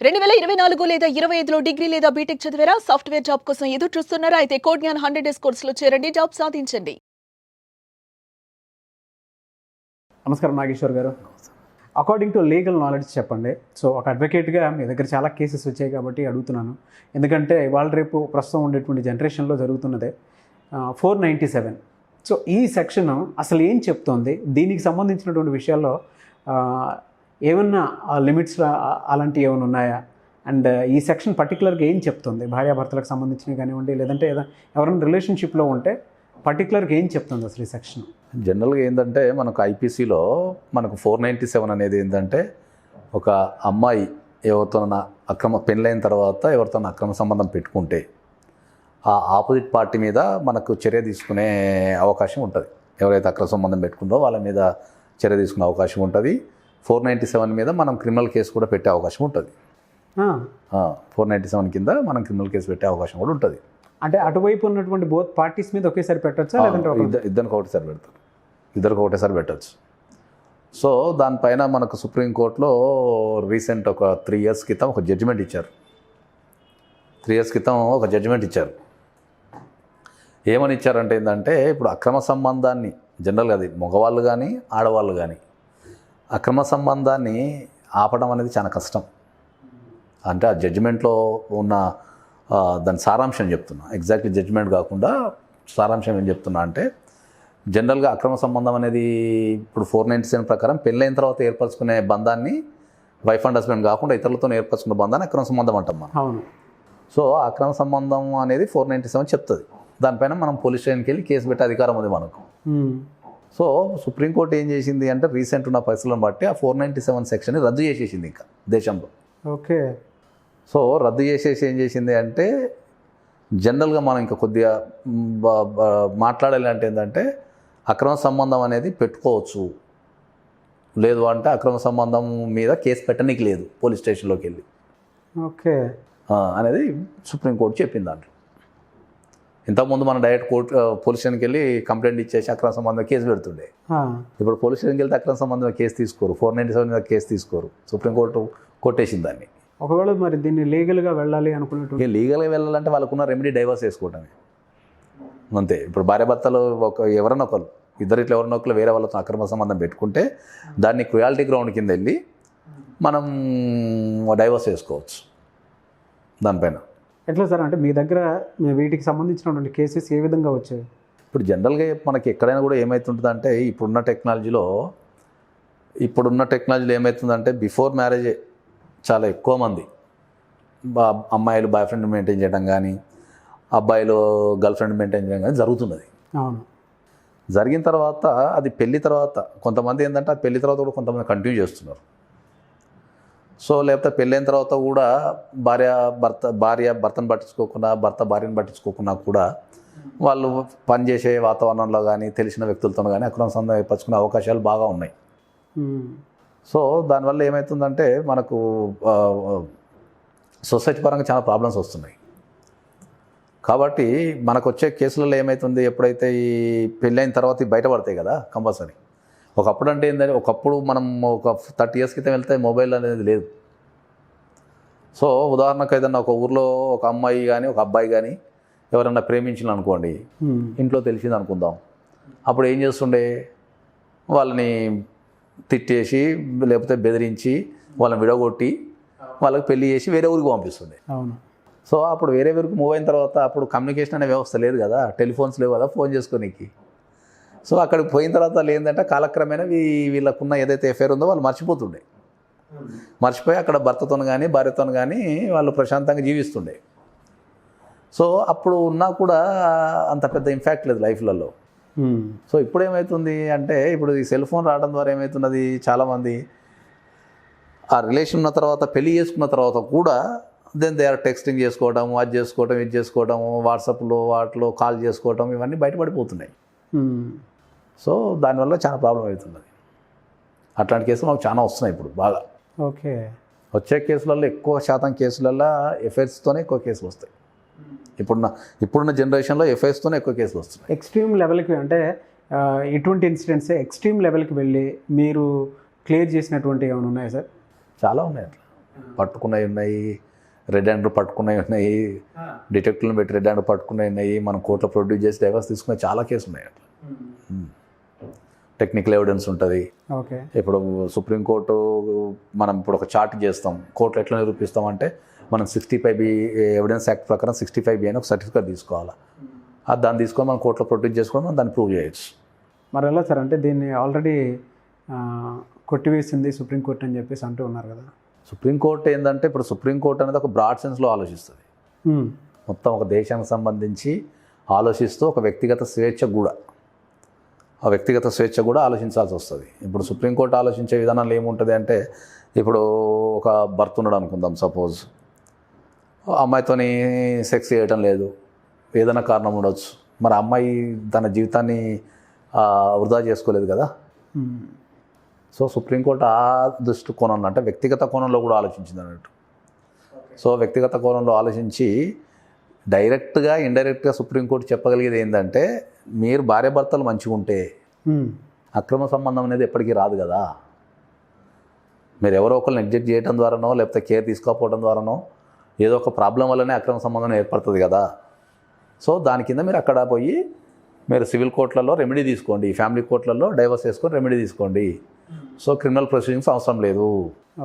2024 లేదా 25లో డిగ్రీ లేదా బీటెక్ చదివారా? సాఫ్ట్‌వేర్ జాబ్ కోసం ఎదురు చూస్తున్నారా? అయితే కోడ్ జ్ఞాన్ 100 డేస్ కోర్సులో చేరండి. జాబ్ సాధించండి. నమస్కారం నాగేశ్వర్ గారు. అకార్డింగ్ టు లీగల్ నాలెడ్జ్ చెప్పండి. సో ఒక అడ్వకేట్గా మీ దగ్గర చాలా కేసెస్ వచ్చాయి కాబట్టి అడుగుతున్నాను. ఎందుకంటే ఇవాళ రేపు ప్రస్తుతం ఉండేటువంటి జనరేషన్లో జరుగుతున్నదే 497. సో ఈ సెక్షన్ అసలు ఏం చెప్తోంది? దీనికి సంబంధించినటువంటి విషయాల్లో ఏమన్నా లిమిట్స్ అలాంటివి ఏమైనా ఉన్నాయా? అండ్ ఈ సెక్షన్ పర్టికులర్గా ఏం చెప్తుంది? భార్యాభర్తలకు సంబంధించినవి కానివ్వండి, లేదంటే ఎవరైనా రిలేషన్షిప్లో ఉంటే పర్టికులర్గా ఏం చెప్తుంది అసలు ఈ సెక్షన్? జనరల్గా ఏంటంటే మనకు ఐపీసీలో మనకు 497 అనేది ఏంటంటే ఒక అమ్మాయి ఎవరితోనైనా పెళ్ళైన తర్వాత ఎవరితోనైనా అక్రమ సంబంధం పెట్టుకుంటే ఆ ఆపోజిట్ పార్టీ మీద మనకు చర్య తీసుకునే అవకాశం ఉంటుంది. ఎవరైతే అక్రమ సంబంధం పెట్టుకుందో వాళ్ళ మీద చర్య తీసుకునే అవకాశం ఉంటుంది. 497 మీద మనం క్రిమినల్ కేసు కూడా పెట్టే అవకాశం ఉంటుంది. 497 కింద మనం క్రిమినల్ కేసు పెట్టే అవకాశం కూడా ఉంటుంది. అంటే అటువైపు ఉన్నటువంటి బోత్ పార్టీస్ మీద ఒకేసారి పెట్టచ్చా, లేదంటే ఇద్దరికి ఒకటేసారి పెడతారు. ఇద్దరికి ఒకటేసారి పెట్టచ్చు. సో దానిపైన మనకు సుప్రీంకోర్టులో రీసెంట్ ఒక 3 years క్రితం ఒక జడ్జిమెంట్ ఇచ్చారు. 3 years క్రితం ఒక జడ్జిమెంట్ ఇచ్చారు. ఏమని ఇచ్చారంటే ఏంటంటే ఇప్పుడు అక్రమ సంబంధాన్ని జనరల్గా అది మగవాళ్ళు కానీ ఆడవాళ్ళు కానీ అక్రమ సంబంధాన్ని ఆపడం అనేది చాలా కష్టం. అంటే ఆ జడ్జిమెంట్లో ఉన్న దాని సారాంశం చెప్తున్నా, ఎగ్జాక్ట్లీ జడ్జిమెంట్ కాకుండా సారాంశం ఏం చెప్తున్నా అంటే జనరల్గా అక్రమ సంబంధం అనేది ఇప్పుడు 497 ప్రకారం పెళ్ళైన తర్వాత ఏర్పరచుకునే బంధాన్ని వైఫ్ అండ్ హస్బెండ్ కాకుండా ఇతరులతో ఏర్పరచుకున్న బంధాన్ని అక్రమ సంబంధం అంటాం మనం. అవును. సో అక్రమ సంబంధం అనేది 497 చెప్తుంది. దానిపైన మనం పోలీస్ స్టేషన్కి వెళ్ళి కేసు పెట్టే అధికారం ఉంది మనకు. సో సుప్రీంకోర్టు ఏం చేసింది అంటే రీసెంట్ ఉన్న పరిస్థితులను బట్టి ఆ 497 సెక్షన్ని రద్దు చేసేసింది ఇంకా దేశంలో. ఓకే. సో రద్దు చేసేసి ఏం చేసింది అంటే జనరల్గా మనం ఇంకా కొద్దిగా మాట్లాడాలి అంటే ఏంటంటే అక్రమ సంబంధం అనేది పెట్టుకోవచ్చు, లేదు అంటే అక్రమ సంబంధం మీద కేసు పెట్టడానికి లేదు పోలీస్ స్టేషన్లోకి వెళ్ళి. ఓకే. అనేది సుప్రీంకోర్టు చెప్పింది దాంట్లో. ఇంతకుముందు మనం డైరెక్ట్ పోలీస్ స్టేషన్కి వెళ్ళి కంప్లైంట్ ఇచ్చేసి అక్రమ సంబంధం కేసు పెడుతుండే. ఇప్పుడు పోలీస్ స్టేషన్కి వెళ్తే అక్రమ సంబంధం కేసు తీసుకోరు, 497 మీద కేసు తీసుకోరు. సుప్రీంకోర్టు కొట్టేసింది దాన్ని. ఒకవేళ మరి దీన్ని లీగల్గా వెళ్ళాలి అనుకున్నట్టు లీగల్గా వెళ్ళాలంటే వాళ్ళకున్న రెమెడీ డైవర్స్ చేసుకోవటమే అంతే. ఇప్పుడు భార్యాభర్తలు ఎవరైనా ఒకరు ఇద్దరు ఇట్లా ఎవరైనా ఒకరు వేరే వాళ్ళతో అక్రమ సంబంధం పెట్టుకుంటే దాన్ని క్రుయాలిటీ గ్రౌండ్ కింద వెళ్ళి మనం డైవర్స్ చేసుకోవచ్చు దానిపైన. ఎట్లా సార్? అంటే మీ దగ్గర వీటికి సంబంధించినటువంటి కేసెస్ ఏ విధంగా వచ్చాయి? ఇప్పుడు జనరల్గా మనకి ఎక్కడైనా కూడా ఏమవుతుంటుందంటే ఇప్పుడున్న టెక్నాలజీలో ఏమవుతుందంటే బిఫోర్ మ్యారేజే చాలా ఎక్కువ మంది అమ్మాయిలు బాయ్ ఫ్రెండ్ మెయింటైన్ చేయడం కానీ అబ్బాయిలు గర్ల్ ఫ్రెండ్ మెయింటైన్ చేయడం కానీ జరుగుతున్నది. అవును. జరిగిన తర్వాత అది పెళ్లి తర్వాత కొంతమంది ఏంటంటే అది పెళ్లి తర్వాత కూడా కొంతమంది కంటిన్యూ చేస్తున్నారు. సో లేకపోతే పెళ్ళైన తర్వాత కూడా భార్య భర్తను పట్టించుకోకుండా భర్త భార్యను పట్టించుకోకుండా కూడా వాళ్ళు పనిచేసే వాతావరణంలో కానీ తెలిసిన వ్యక్తులతో కానీ అక్రమ సంబంధం ఏర్పరచుకునే అవకాశాలు బాగా ఉన్నాయి. సో దానివల్ల ఏమవుతుందంటే మనకు సొసైటీ పరంగా చాలా ప్రాబ్లమ్స్ వస్తున్నాయి. కాబట్టి మనకు వచ్చే కేసులలో ఏమవుతుంది, ఎప్పుడైతే ఈ పెళ్ళైన తర్వాత బయటపడతాయి కదా కంపల్సరీ. ఒకప్పుడు అంటే ఏంటంటే ఒకప్పుడు మనం ఒక 30 years క్రితం వెళ్తే మొబైల్ అనేది లేదు. సో ఉదాహరణకు ఏదన్నా ఒక ఊర్లో ఒక అమ్మాయి కానీ ఒక అబ్బాయి కానీ ఎవరన్నా ప్రేమించిన అనుకోండి, ఇంట్లో తెలిసింది అనుకుందాం, అప్పుడు ఏం చేస్తుండే వాళ్ళని తిట్టేసి లేకపోతే బెదిరించి వాళ్ళని విడగొట్టి వాళ్ళకి పెళ్లి చేసి వేరే ఊరికి పంపిస్తుండే. అవును. సో అప్పుడు వేరే ఊరికి మూవ్ అయిన తర్వాత అప్పుడు కమ్యూనికేషన్ అనే వ్యవస్థ లేదు కదా, టెలిఫోన్స్ లేవు కదా ఫోన్ చేసుకోనికి. సో అక్కడికి పోయిన తర్వాత వాళ్ళు ఏంటంటే కాలక్రమేణా వీళ్ళకున్న ఏదైతే ఎఫైర్ ఉందో వాళ్ళు మర్చిపోయి అక్కడ భర్తతో కానీ భార్యతో కానీ వాళ్ళు ప్రశాంతంగా జీవిస్తుండే. సో అప్పుడు ఉన్నా కూడా అంత పెద్ద ఇంపాక్ట్ లేదు లైఫ్లలో. సో ఇప్పుడు ఏమవుతుంది అంటే ఇప్పుడు ఈ సెల్ ఫోన్ రావడం ద్వారా ఏమవుతున్నది, చాలామంది ఆ రిలేషన్ ఉన్న తర్వాత పెళ్లి చేసుకున్న తర్వాత కూడా దే ఆర్ టెక్స్టింగ్ చేసుకోవడం, అది చేసుకోవడం, ఇది చేసుకోవడం, వాట్సాప్లో వాటిలో కాల్ చేసుకోవడం, ఇవన్నీ బయటపడిపోతున్నాయి. సో దానివల్ల చాలా ప్రాబ్లం అవుతున్నది. అట్లాంటి కేసులు మాకు చాలా వస్తున్నాయి ఇప్పుడు బాగా. ఓకే. వచ్చే కేసులలో ఎక్కువ శాతం కేసులలో ఎఫ్ఐఆర్స్తోనే ఎక్కువ కేసులు వస్తాయి. ఇప్పుడున్న జనరేషన్లో ఎఫ్ఐఆర్స్తోనే ఎక్కువ కేసులు వస్తున్నాయి. ఎక్స్ట్రీమ్ లెవెల్కి అంటే ఇటువంటి ఇన్సిడెంట్స్ ఎక్స్ట్రీమ్ లెవెల్కి వెళ్ళి మీరు క్లియర్ చేసినటువంటి ఏమైనా ఉన్నాయా సార్? చాలా ఉన్నాయి అట్లా. పట్టుకున్నవి ఉన్నాయి, రెడ్ హ్యాండ్ పట్టుకున్నవి ఉన్నాయి, డిటెక్టివ్లను పెట్టి రెడ్ హ్యాండ్ పట్టుకున్నవి ఉన్నాయి, మనం కోర్టులో ప్రొడ్యూస్ చేసి డైవర్స్ తీసుకునే చాలా కేసులు ఉన్నాయి అట్లా. టెక్నికల్ ఎవిడెన్స్ ఉంటుంది. ఓకే. ఇప్పుడు సుప్రీంకోర్టు మనం ఇప్పుడు ఒక చార్ట్ చేస్తాం, కోర్టులో ఎట్లా నిరూపిస్తామంటే మనం 65B ఎవిడెన్స్ యాక్ట్ ప్రకారం 65B అని ఒక సర్టిఫికేట్ తీసుకోవాలి. దాన్ని తీసుకొని మనం కోర్టులో ప్రొడ్యూస్ చేసుకొని మనం దాన్ని ప్రూవ్ చేయొచ్చు. మరి ఎలా సార్, అంటే దీన్ని ఆల్రెడీ కొట్టివేసింది సుప్రీంకోర్టు అని చెప్పేసి అంటూ ఉన్నారు కదా. సుప్రీంకోర్టు ఏంటంటే ఇప్పుడు సుప్రీంకోర్టు అనేది ఒక బ్రాడ్ సెన్స్లో ఆలోచిస్తుంది. మొత్తం ఒక దేశానికి సంబంధించి ఆలోచిస్తూ ఒక వ్యక్తిగత స్వేచ్ఛ కూడా ఆలోచించాల్సి వస్తుంది. ఇప్పుడు సుప్రీంకోర్టు ఆలోచించే విధానంలో ఏముంటుంది అంటే, ఇప్పుడు ఒక భర్త ఉన్నాడు అనుకుందాం, సపోజ్ అమ్మాయితోని సెక్స్ చేయటం లేదు, ఏదైనా కారణం ఉండొచ్చు, మరి అమ్మాయి తన జీవితాన్ని వృధా చేసుకోలేదు కదా. సో సుప్రీంకోర్టు ఆ దృష్టి కోణంలో అంటే వ్యక్తిగత కోణంలో కూడా ఆలోచించింది అన్నట్టు. సో వ్యక్తిగత కోణంలో ఆలోచించి డైరెక్ట్గా ఇండైరెక్ట్గా సుప్రీంకోర్టు చెప్పగలిగేది ఏంటంటే, మీరు భార్యాభర్తలు మంచిగా ఉంటే అక్రమ సంబంధం అనేది ఎప్పటికీ రాదు కదా. మీరు ఎవరో ఒకరు నెగ్లెక్ట్ చేయడం ద్వారానో లేకపోతే కేర్ తీసుకోకపోవడం ద్వారానో ఏదో ఒక ప్రాబ్లం వల్లనే అక్రమ సంబంధం ఏర్పడుతుంది కదా. సో దాని కింద మీరు అక్కడ పోయి మీరు సివిల్ కోర్టులలో రెమెడీ తీసుకోండి, ఫ్యామిలీ కోర్టులలో డైవర్స్ చేసుకొని రెమెడీ తీసుకోండి. సో క్రిమినల్ ప్రొసీడింగ్స్ అవసరం లేదు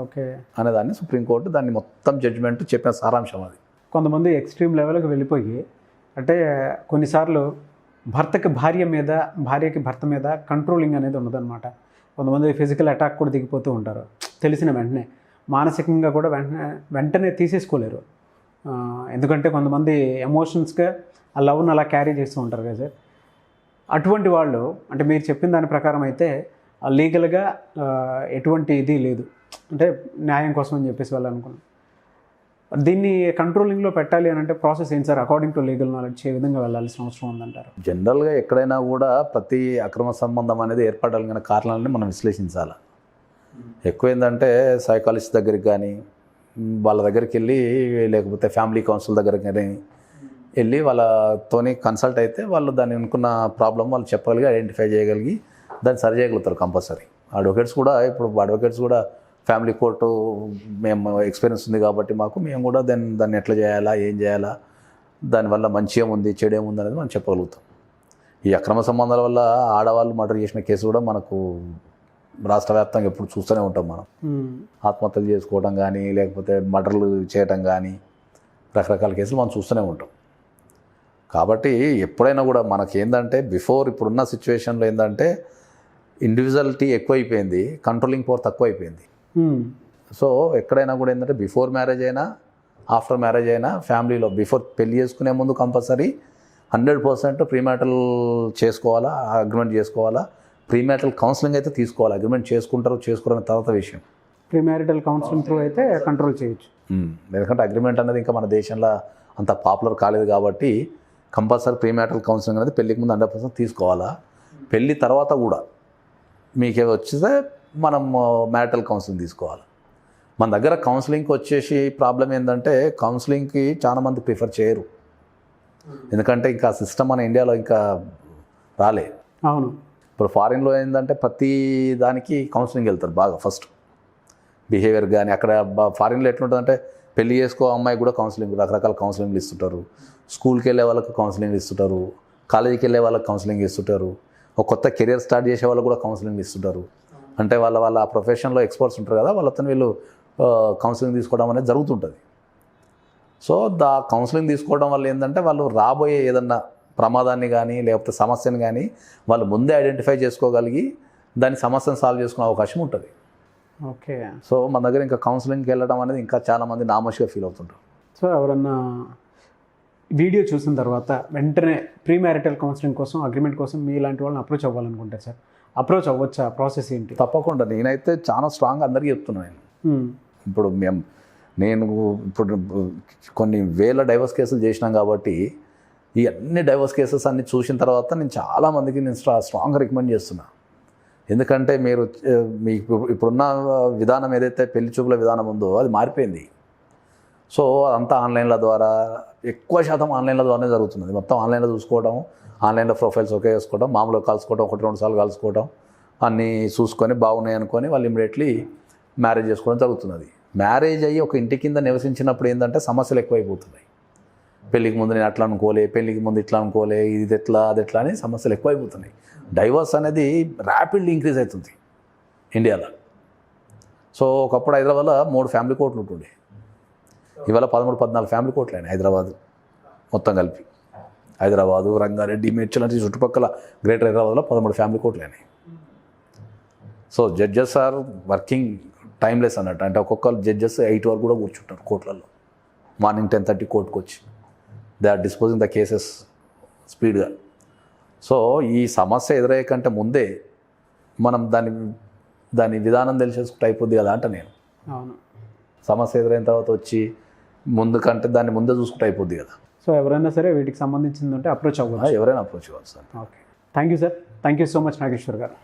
ఓకే అనేదాన్ని సుప్రీంకోర్టు దాన్ని మొత్తం జడ్జిమెంట్ చెప్పిన సారాంశం అది. కొంతమంది ఎక్స్ట్రీమ్ లెవెల్కి వెళ్ళిపోయి, అంటే కొన్నిసార్లు భార్యకి భర్త మీద కంట్రోలింగ్ అనేది ఉండదన్నమాట. కొంతమంది ఫిజికల్ అటాక్ కూడా దిగిపోతూ ఉంటారు, తెలిసిన వెంటనే మానసికంగా కూడా వెంటనే తీసేసుకోలేరు. ఎందుకంటే కొంతమంది ఎమోషన్స్గా ఆ లవ్ను అలా క్యారీ చేస్తూ ఉంటారు కదా సార్. అటువంటి వాళ్ళు, అంటే మీరు చెప్పిన దాని ప్రకారం అయితే లీగల్గా ఎటువంటి ఇది లేదు, అంటే న్యాయం కోసం అని చెప్పేసి వాళ్ళు అనుకున్నాం. దీన్ని కంట్రోలింగ్లో పెట్టాలి అని అంటే ప్రాసెస్ ఏంటి sir? According to legal knowledge ఏ విధంగా వెళ్ళాల్సిన అవసరం ఉందంటారు? జనరల్గా ఎక్కడైనా కూడా ప్రతి అక్రమ సంబంధం అనేది ఏర్పడాలిగిన కారణాలని మనం విశ్లేషించాలి. ఎక్కువ ఏంటంటే సైకాలజిస్ట్ దగ్గరికి కానీ వాళ్ళ దగ్గరికి వెళ్ళి, లేకపోతే ఫ్యామిలీ కౌన్సిల్ దగ్గరికి కానీ వెళ్ళి వాళ్ళతోని కన్సల్ట్ అయితే వాళ్ళు దాన్ని అనుకున్న ప్రాబ్లం వాళ్ళు చెప్పగలిగి ఐడెంటిఫై చేయగలిగి దాన్ని సరి చేయగలుగుతారు కంపల్సరీ. అడ్వకేట్స్ కూడా ఫ్యామిలీ కోర్టు మేము ఎక్స్పీరియన్స్ ఉంది కాబట్టి మేము కూడా దాన్ని ఎట్లా చేయాలా, ఏం చేయాలా, దానివల్ల మంచి ఏముంది చెడు ఏముంది అనేది మనం చెప్పగలుగుతాం. ఈ అక్రమ సంబంధాల వల్ల ఆడవాళ్ళు మర్డర్ చేసిన కేసు కూడా మనకు రాష్ట్ర వ్యాప్తంగా ఎప్పుడు చూస్తూనే ఉంటాం. మనం ఆత్మహత్యలు చేసుకోవడం కానీ లేకపోతే మర్డర్లు చేయటం కానీ రకరకాల కేసులు మనం చూస్తూనే ఉంటాం. కాబట్టి ఎప్పుడైనా కూడా మనకి ఏంటంటే ఇప్పుడున్న సిచ్యువేషన్లో ఏంటంటే ఇండివిజువాలిటీ ఎక్కువైపోయింది, కంట్రోలింగ్ పవర్ తక్కువైపోయింది. సో ఎక్కడైనా కూడా ఏంటంటే బిఫోర్ మ్యారేజ్ అయినా ఆఫ్టర్ మ్యారేజ్ అయినా ఫ్యామిలీలో పెళ్లి చేసుకునే ముందు కంపల్సరీ 100% ప్రీమ్యాటల్ చేసుకోవాలా, అగ్రిమెంట్ చేసుకోవాలా. ప్రీమ్యాటల్ కౌన్సిలింగ్ అయితే తీసుకోవాలి. అగ్రిమెంట్ చేసుకోరనే తర్వాత విషయం. ప్రీమ్యారిటల్ కౌన్సిలింగ్ త్రూ అయితే కంట్రోల్ చేయొచ్చు. ఎందుకంటే అగ్రిమెంట్ అనేది ఇంకా మన దేశంలో అంత పాపులర్ కాలేదు కాబట్టి కంపల్సరీ ప్రీమ్యాటల్ కౌన్సిలింగ్ అనేది పెళ్ళికి ముందు 100% తీసుకోవాలా. పెళ్ళి తర్వాత కూడా మీకే వచ్చితే మనం మ్యారిటల్ కౌన్సిలింగ్ తీసుకోవాలి. మన దగ్గర కౌన్సిలింగ్కి వచ్చేసి ప్రాబ్లం ఏంటంటే కౌన్సిలింగ్కి చాలామంది ప్రిఫర్ చేయరు. ఎందుకంటే ఇంకా సిస్టమ్ మన ఇండియాలో ఇంకా రాలే. అవును. ఇప్పుడు ఫారిన్లో ఏంటంటే ప్రతి దానికి కౌన్సిలింగ్ వెళ్తారు బాగా. ఫస్ట్ బిహేవియర్ కానీ అక్కడ ఫారిన్లో ఎట్లుంటుందంటే పెళ్లి చేసుకో అమ్మాయి కూడా కౌన్సిలింగ్, రకరకాల కౌన్సిలింగ్లు ఇస్తుంటారు. స్కూల్కి వెళ్ళే వాళ్ళకి కౌన్సిలింగ్ ఇస్తుంటారు, కాలేజీకి వెళ్ళే వాళ్ళకి కౌన్సిలింగ్ ఇస్తుంటారు, ఒక కొత్త కెరియర్ స్టార్ట్ చేసే వాళ్ళకి కూడా కౌన్సిలింగ్ ఇస్తుంటారు. అంటే వాళ్ళ ఆ ప్రొఫెషన్లో ఎక్స్పర్ట్స్ ఉంటారు కదా, వాళ్ళతో వీళ్ళు కౌన్సిలింగ్ తీసుకోవడం అనేది జరుగుతుంటుంది. సో కౌన్సిలింగ్ తీసుకోవడం వల్ల ఏంటంటే వాళ్ళు రాబోయే ఏదన్నా ప్రమాదాన్ని కానీ లేకపోతే సమస్యను కానీ వాళ్ళు ముందే ఐడెంటిఫై చేసుకోగలిగి దాని సమస్యను సాల్వ్ చేసుకునే అవకాశం ఉంటుంది. ఓకే. సో మన దగ్గర ఇంకా కౌన్సిలింగ్కి వెళ్ళడం అనేది ఇంకా చాలామంది నామోషిగా ఫీల్ అవుతుంటారు. సో ఎవరన్నా వీడియో చూసిన తర్వాత వెంటనే ప్రీ మ్యారిటల్ కౌన్సిలింగ్ కోసం, అగ్రిమెంట్ కోసం మీలాంటి వాళ్ళని అప్రోచ్ అవ్వాలనుకుంటారు సార్, అప్రోచ్ అవ్వచ్చా? ప్రాసెస్ ఏంటి? తప్పకుండా. నేనైతే చాలా స్ట్రాంగ్ అందరికీ చెప్తున్నాను. ఇప్పుడు నేను కొన్ని వేల డైవర్స్ కేసులు చేసినాం కాబట్టి ఈ అన్ని డైవర్స్ కేసెస్ అన్ని చూసిన తర్వాత నేను చాలామందికి స్ట్రాంగ్ రికమెండ్ చేస్తున్నా. ఎందుకంటే మీకు ఇప్పుడున్న విధానం ఏదైతే పెళ్లి చూపుల విధానం ఉందో అది మారిపోయింది. సో అంతా ఆన్లైన్ల ద్వారా, ఎక్కువ శాతం ఆన్లైన్ల ద్వారానే జరుగుతున్నది. మొత్తం ఆన్లైన్లో చూసుకోవడం, ఆన్లైన్లో ప్రొఫైల్స్ ఓకే చేసుకోవడం, మామూలుగా కలుసుకోవడం, 1-2 సార్లు కలుసుకోవడం, అన్నీ చూసుకొని బాగున్నాయి అనుకొని వాళ్ళు ఇమీడియట్లీ మ్యారేజ్ చేసుకోవడం జరుగుతున్నది. మ్యారేజ్ అయ్యి ఒక ఇంటి కింద నివసించినప్పుడు ఏంటంటే సమస్యలు ఎక్కువైపోతున్నాయి. పెళ్ళికి ముందు నేను అట్లా అనుకోలే, పెళ్ళికి ముందు ఇట్లా అనుకోలే, ఇది ఎట్లా అది ఎట్లా అని సమస్యలు ఎక్కువైపోతున్నాయి. డైవర్స్ అనేది ర్యాపిడ్లీ ఇంక్రీజ్ అవుతుంది ఇండియాలో. సో ఒకప్పుడు హైదరాబాద్లో 3 ఫ్యామిలీ కోర్టులు ఉంటుండే, ఇవాళ 13-14 ఫ్యామిలీ కోర్టులు అయినాయి హైదరాబాద్ మొత్తం కలిపి. హైదరాబాదు, రంగారెడ్డి, మేడ్చల్ అంటే చుట్టుపక్కల గ్రేటర్ హైదరాబాద్లో 13 ఫ్యామిలీ కోర్టులు అయినాయి. So judges are working timeless అన్నట్టు. అంటే ఒక్కొక్క జడ్జెస్ 8 వరకు కూడా కూర్చుంటారు కోర్టులలో. మార్నింగ్ 10:30 కోర్టుకు వచ్చి they are disposing the cases స్పీడ్గా. సో ఈ సమస్య ఎదురయ్యే కంటే ముందే మనం దాని విధానం తెలిసేసుకుంటే అయిపోద్ది కదా అంట నేను. అవును. సమస్య ఎదురైన తర్వాత వచ్చి ముందు కంటే దాన్ని ముందే చూసుకుంటే అయిపోద్ది కదా. సో ఎవరైనా సరే వీటికి సంబంధించింది ఉంటే అప్రోచ్ అవ్వచ్చు, ఎవరైనా అప్రోచ్ కావచ్చు. Okay, thank you sir, thank you so much Nageshwar గారు.